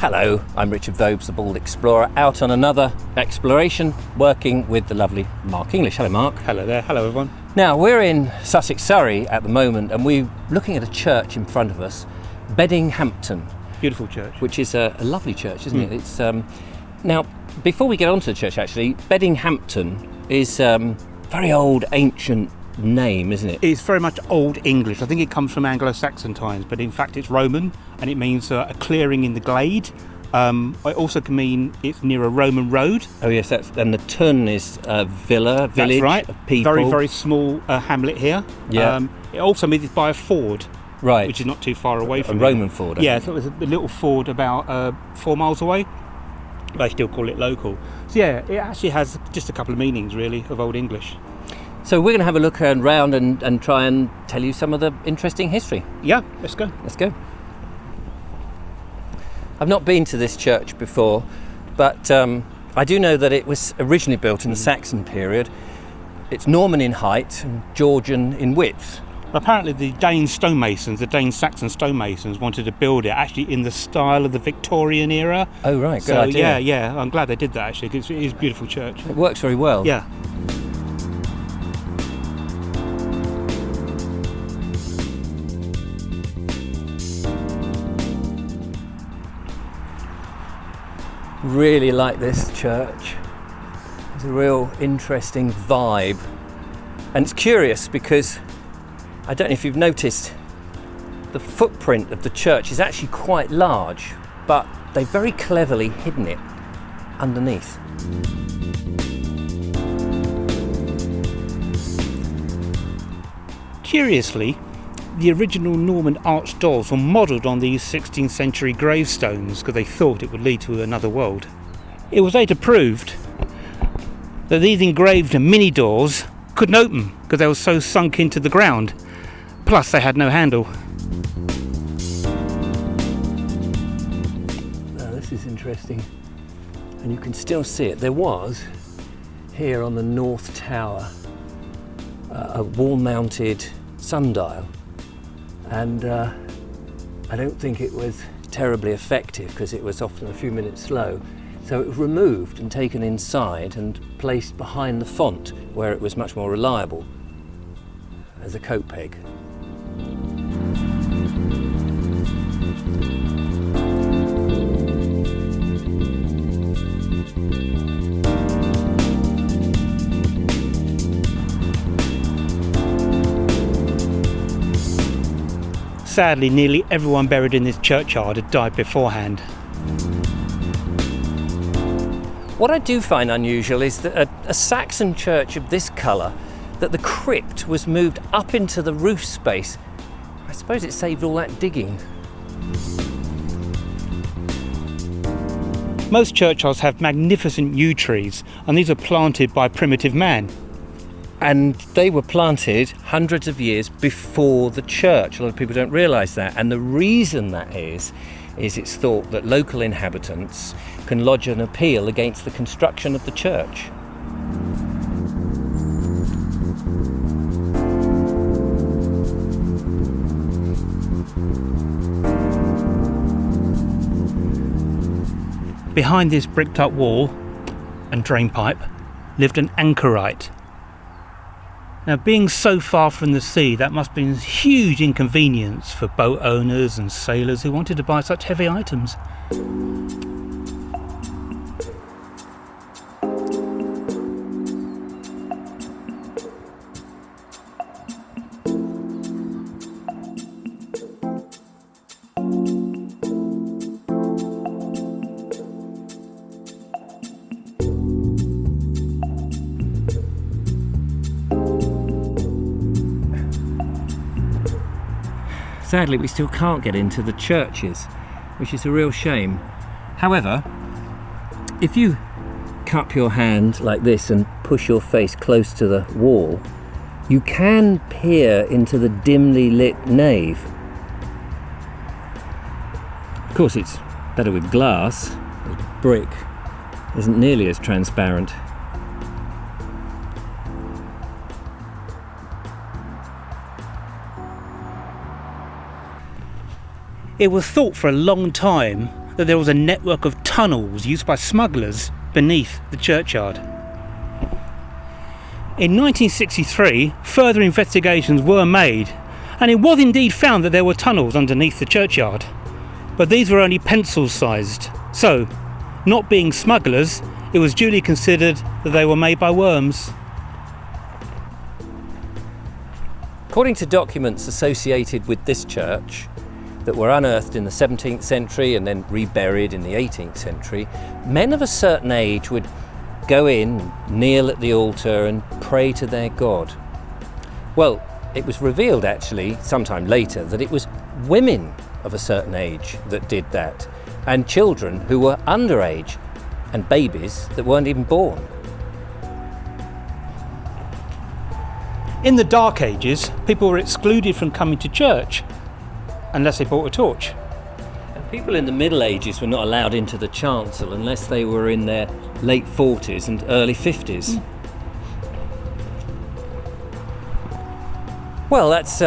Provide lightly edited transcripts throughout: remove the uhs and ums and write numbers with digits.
Hello, I'm Richard Vobes, the Bald Explorer, out on another exploration, working with the lovely Marq English. Hello, Mark. Hello there. Hello, everyone. Now, we're in Sussex, Surrey at the moment, and we're looking at a church in front of us, Deaninghamton. Beautiful church. Which is a lovely church, isn't it? It's now, before we get onto the church, actually, Deaninghamton is very old, ancient name, isn't it? It's very much Old English. I think it comes from Anglo-Saxon times, but in fact it's Roman, and it means a clearing in the glade. It also can mean it's near a Roman road. Oh yes, and the Tun is a village. That's right. Of people. Very, very small hamlet here. Yeah. It also means it's by a ford, right, which is not too far away from a Roman ford. Yeah, so it was a little ford about 4 miles away. They still call it local. So yeah, it actually has just a couple of meanings, really, of Old English. So we're going to have a look around and try and tell you some of the interesting history. Yeah, let's go. Let's go. I've not been to this church before, but I do know that it was originally built in the Saxon period. It's Norman in height and Georgian in width. Apparently the Dane stonemasons, the Dane-Saxon stonemasons, wanted to build it actually in the style of the Victorian era. Oh right, good idea. Yeah, I'm glad they did that actually, because it is a beautiful church. It works very well. Yeah. Really like this church. It's a real interesting vibe. And it's curious because, I don't know if you've noticed, the footprint of the church is actually quite large, but they've very cleverly hidden it underneath. Curiously, the original Norman arch doors were modelled on these 16th century gravestones because they thought it would lead to another world. It was later proved that these engraved mini doors couldn't open because they were so sunk into the ground. Plus they had no handle. Now this is interesting, and you can still see it. There was, here on the North Tower, a wall-mounted sundial. And I don't think it was terribly effective because it was often a few minutes slow. So it was removed and taken inside and placed behind the font where it was much more reliable as a coat peg. Sadly, nearly everyone buried in this churchyard had died beforehand. What I do find unusual is that a Saxon church of this colour, that the crypt was moved up into the roof space. I suppose it saved all that digging. Most churchyards have magnificent yew trees, and these are planted by primitive man. And they were planted hundreds of years before the church. A lot of people don't realise that. And the reason that is it's thought that local inhabitants can lodge an appeal against the construction of the church. Behind this bricked up wall and drain pipe lived an anchorite. Now, being so far from the sea, that must have been a huge inconvenience for boat owners and sailors who wanted to buy such heavy items. Sadly, we still can't get into the churches, which is a real shame. However, if you cup your hand like this and push your face close to the wall, you can peer into the dimly lit nave. Of course, it's better with glass. The brick isn't nearly as transparent. It was thought for a long time that there was a network of tunnels used by smugglers beneath the churchyard. In 1963, further investigations were made, and it was indeed found that there were tunnels underneath the churchyard, but these were only pencil-sized, so, not being smugglers, it was duly considered that they were made by worms. According to documents associated with this church that were unearthed in the 17th century and then reburied in the 18th century, men of a certain age would go in, kneel at the altar and pray to their god. Well, it was revealed actually sometime later that it was women of a certain age that did that, and children who were underage, and babies that weren't even born. In the Dark Ages, people were excluded from coming to church unless they brought a torch. And people in the Middle Ages were not allowed into the chancel unless they were in their late 40s and early 50s. Well, that's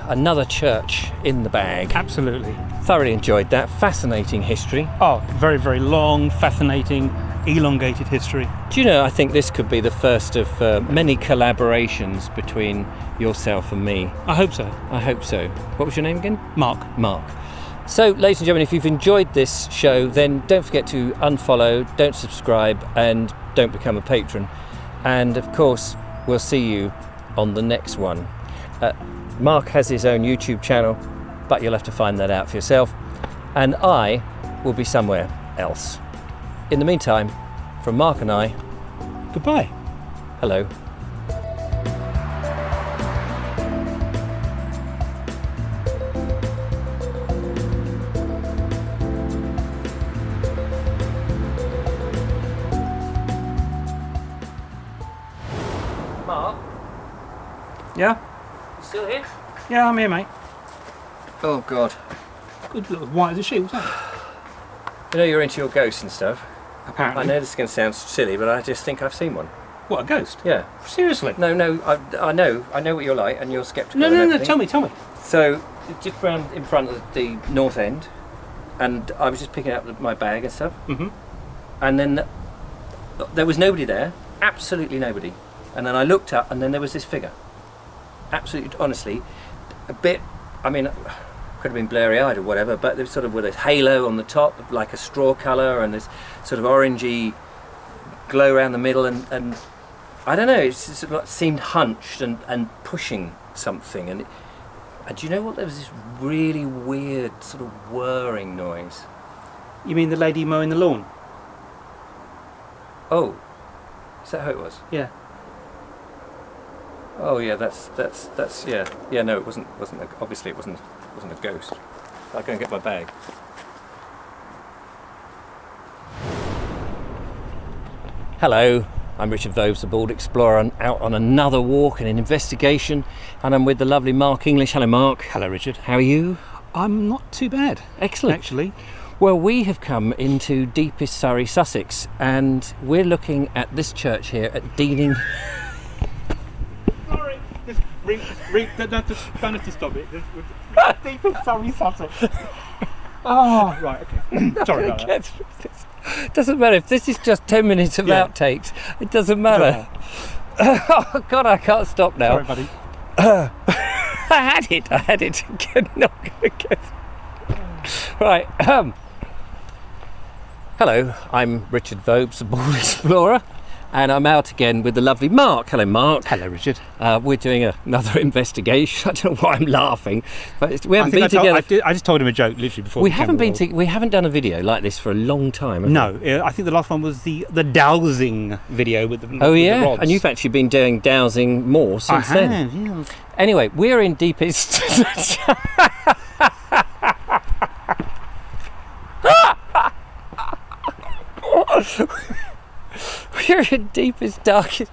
another church in the bag. Absolutely. Thoroughly enjoyed that. Fascinating history. Oh, very, very long, fascinating, elongated history. Do you know, I think this could be the first of many collaborations between yourself and me. I hope so. I hope so. What was your name again? Mark. So, ladies and gentlemen, if you've enjoyed this show, then don't forget to unfollow, don't subscribe, and don't become a patron. And of course, we'll see you on the next one. Mark has his own YouTube channel, but you'll have to find that out for yourself. And I will be somewhere else. In the meantime, from Mark and I, Goodbye. hello. Mark, Yeah? you still here? Yeah, I'm here, mate. Oh God. Good little white as a sheet, what's that? You know you're into your ghosts and stuff. Apparently. I know this is going to sound silly, but I just think I've seen one. What, a ghost? Yeah. Seriously? No, I know what you're like, and you're sceptical. No, and no, no, everything. tell me. So, just round in front of the north end, and I was just picking up my bag and stuff, Mm-hmm. and then there was nobody there, absolutely nobody. And then I looked up, and then there was this figure. Absolutely, honestly, a bit. I mean, could have been blurry-eyed or whatever, but there was sort of with a halo on the top, like a straw colour, and this sort of orangey glow around the middle, and I don't know, it sort of seemed hunched and pushing something, and do you know what? There was this really weird sort of whirring noise. You mean the lady mowing the lawn? Oh, is that how it was? Yeah. Oh yeah, that's yeah. No, it wasn't obviously it wasn't a ghost. I'll go and get my bag. Hello, I'm Richard Vobes, the Bald Explorer, and out on another walk and an investigation, and I'm with the lovely Marq English. Hello, Mark. Hello, Richard. How are you? I'm not too bad. Excellent. Actually. Well, we have come into deepest Surrey, Sussex, and we're looking at this church here at Deaning. Sorry, don't have to stop it. Deep in Surrey, Sussex. Oh, right, okay. Sorry about that. Doesn't matter if this is just 10 minutes of outtakes. It doesn't matter. Oh God, I can't stop now. Sorry, buddy. I had it. Not gonna get. Right. Hello, I'm Richard Vobes, the Bald Explorer, and I'm out again with the lovely Mark. Hello, Mark. Hello, Richard. We're doing another investigation. I don't know why I'm laughing, but we haven't been together. I just told him a joke literally before. We haven't done a video like this for a long time. Have No, I think the last one was the dowsing video with the Oh with yeah, the rods. and you've actually been doing dowsing more since then. I have, yeah. Anyway, we're in deepest. We're in deepest, darkest.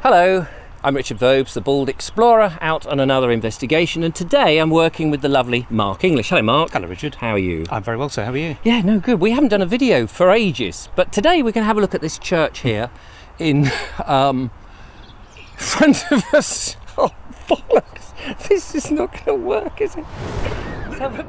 Hello, I'm Richard Vobes, the Bald Explorer, out on another investigation, and today I'm working with the lovely Marq English. Hello, Mark. Hello, Richard. How are you? I'm very well, sir. How are you? Yeah, no, good. We haven't done a video for ages, but today we're going to have a look at this church here in front of us. Oh, bollocks! This is not going to work, is it? Let's have a